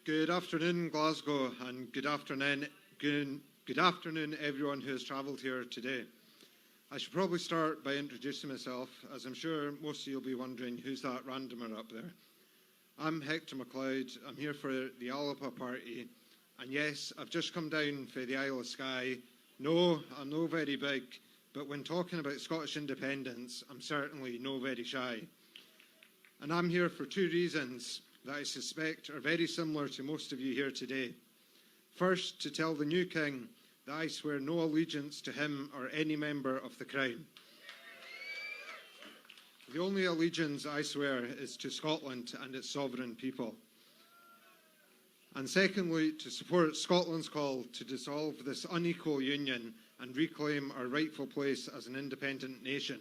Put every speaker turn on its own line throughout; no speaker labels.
Good afternoon, Glasgow, and good afternoon, everyone who has travelled here today. I should probably start by introducing myself, as I'm sure most of you will be wondering who's that randomer up there. I'm Hector McLeod. I'm here for the AUOB party, and yes, I've just come down for the Isle of Skye. No, I'm no very big, but when talking about Scottish independence, I'm certainly no very shy. And I'm here for two reasons that I suspect are very similar to most of you here today. First, to tell the new king that I swear no allegiance to him or any member of the Crown. The only allegiance I swear is to Scotland and its sovereign people. And secondly, to support Scotland's call to dissolve this unequal union and reclaim our rightful place as an independent nation.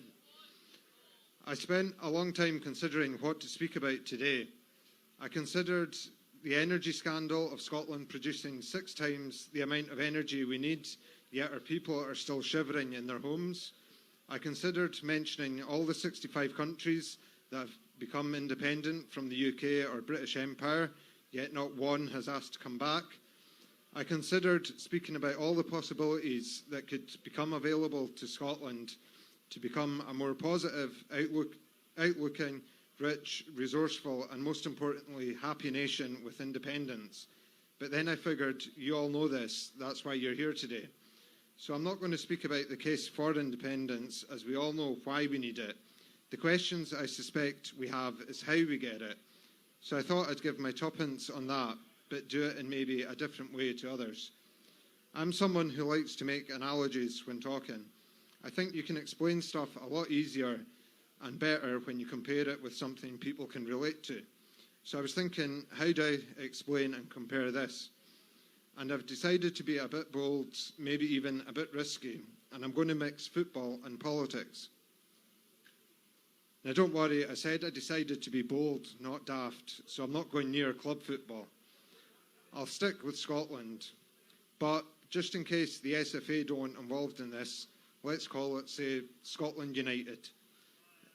I spent a long time considering what to speak about today. I considered the energy scandal of Scotland producing 6 times the amount of energy we need, yet our people are still shivering in their homes. I considered mentioning all the 65 countries that have become independent from the UK or British Empire, yet not one has asked to come back. I considered speaking about all the possibilities that could become available to Scotland to become a more positive, outlooking, rich, resourceful, and most importantly, happy nation with independence. But then I figured, you all know this, that's why you're here today. So I'm not going to speak about the case for independence, as we all know why we need it. The questions I suspect we have is how we get it. So I thought I'd give my tuppence on that, but do it in maybe a different way to others. I'm someone who likes to make analogies when talking. I think you can explain stuff a lot easier and better when you compare it with something people can relate to. So I was thinking, how do I explain and compare this? And I've decided to be a bit bold, maybe even a bit risky, and I'm going to mix football and politics. Now don't worry, I said I decided to be bold, not daft, so I'm not going near club football. I'll stick with Scotland, but just in case the SFA don't want involved in this, let's call it, say, Scotland United.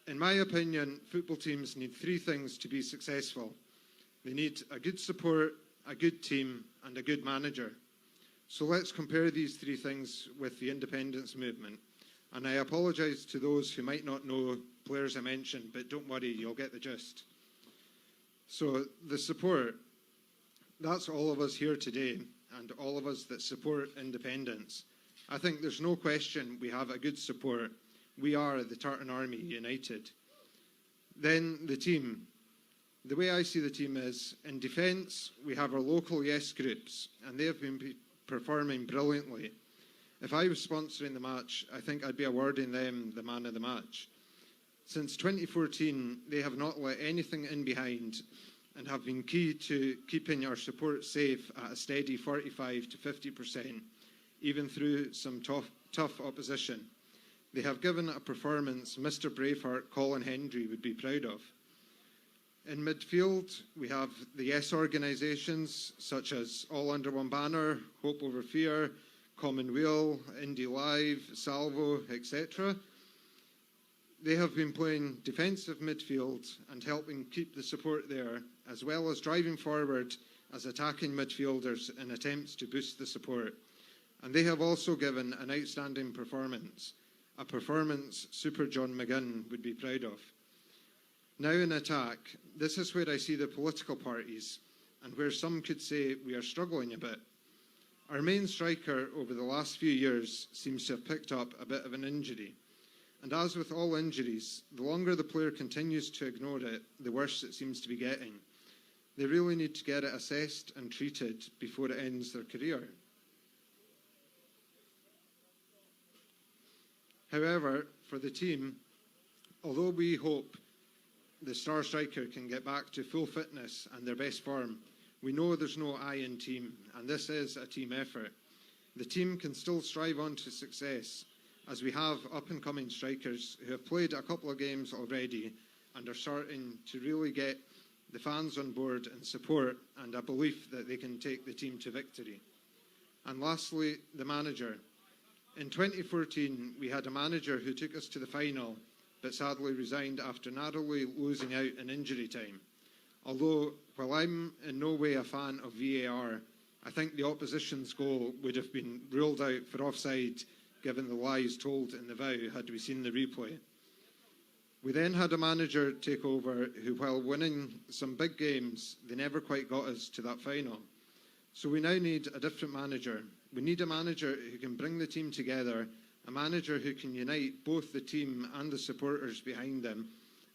In my opinion, football teams need 3 things to be successful. They need a good support, a good team, and a good manager. So let's compare these 3 things with the independence movement. And I apologise to those who might not know players I mentioned, but don't worry, you'll get the gist. So the support, that's all of us here today, and all of us that support independence. I think there's no question we have a good support. We are the Tartan Army United. Then the team. The way I see the team is, in defence, we have our local yes groups, and they have been performing brilliantly. If I was sponsoring the match, I think I'd be awarding them the man of the match. Since 2014, they have not let anything in behind and have been key to keeping our support safe at a steady 45 to 50%, even through some tough opposition. They have given a performance Mr. Braveheart Colin Hendry would be proud of. In midfield, we have the yes organisations such as All Under One Banner, Hope Over Fear, Commonweal, Indie Live, Salvo, etc. They have been playing defensive midfield and helping keep the support there, as well as driving forward as attacking midfielders in attempts to boost the support. And they have also given an outstanding performance, a performance Super John McGinn would be proud of. Now in attack, this is where I see the political parties and where some could say we are struggling a bit. Our main striker over the last few years seems to have picked up a bit of an injury. And as with all injuries, the longer the player continues to ignore it, the worse it seems to be getting. They really need to get it assessed and treated before it ends their career. However, for the team, although we hope the star striker can get back to full fitness and their best form, we know there's no I in team, and this is a team effort. The team can still strive on to success, as we have up-and-coming strikers who have played a couple of games already and are starting to really get the fans on board and support and a belief that they can take the team to victory. And lastly, the manager. In 2014, we had a manager who took us to the final, but sadly resigned after narrowly losing out in injury time. Although, while I'm in no way a fan of VAR, I think the opposition's goal would have been ruled out for offside given the lies told in the vow had we seen the replay. We then had a manager take over who, while winning some big games, they never quite got us to that final. So we now need a different manager. We need a manager who can bring the team together, a manager who can unite both the team and the supporters behind them,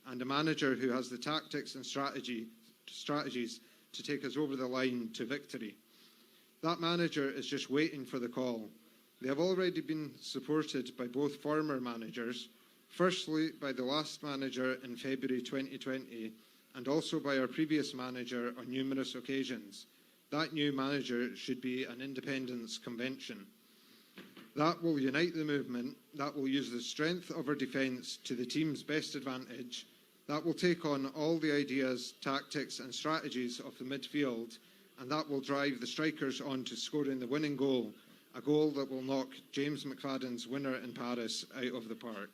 and a manager who has the tactics and strategies to take us over the line to victory. That manager is just waiting for the call. They have already been supported by both former managers, firstly by the last manager in February 2020, and also by our previous manager on numerous occasions. That new manager should be an independence convention. That will unite the movement, that will use the strength of our defence to the team's best advantage, that will take on all the ideas, tactics and strategies of the midfield, and that will drive the strikers on to scoring the winning goal, a goal that will knock James McFadden's winner in Paris out of the park.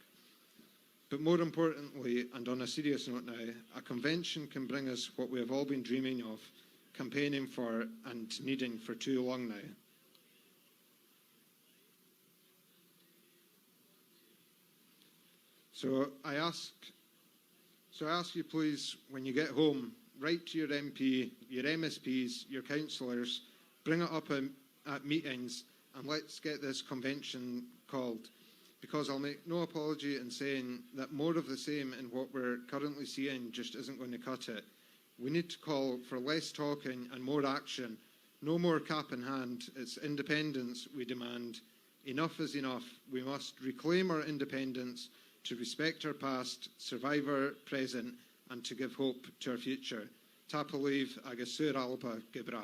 But more importantly, and on a serious note now, a convention can bring us what we have all been dreaming of, campaigning for and needing for too long now. So I ask you please, when you get home, write to your MP, your MSPs, your councillors, bring it up at meetings, and let's get this convention called. Because I'll make no apology in saying that more of the same in what we're currently seeing just isn't going to cut it. We need to call for less talking and more action. No more cap in hand. It's independence we demand. Enough is enough. We must reclaim our independence to respect our past, survive our present, and to give hope to our future. Tapaliv agus Sur Alba Gibra.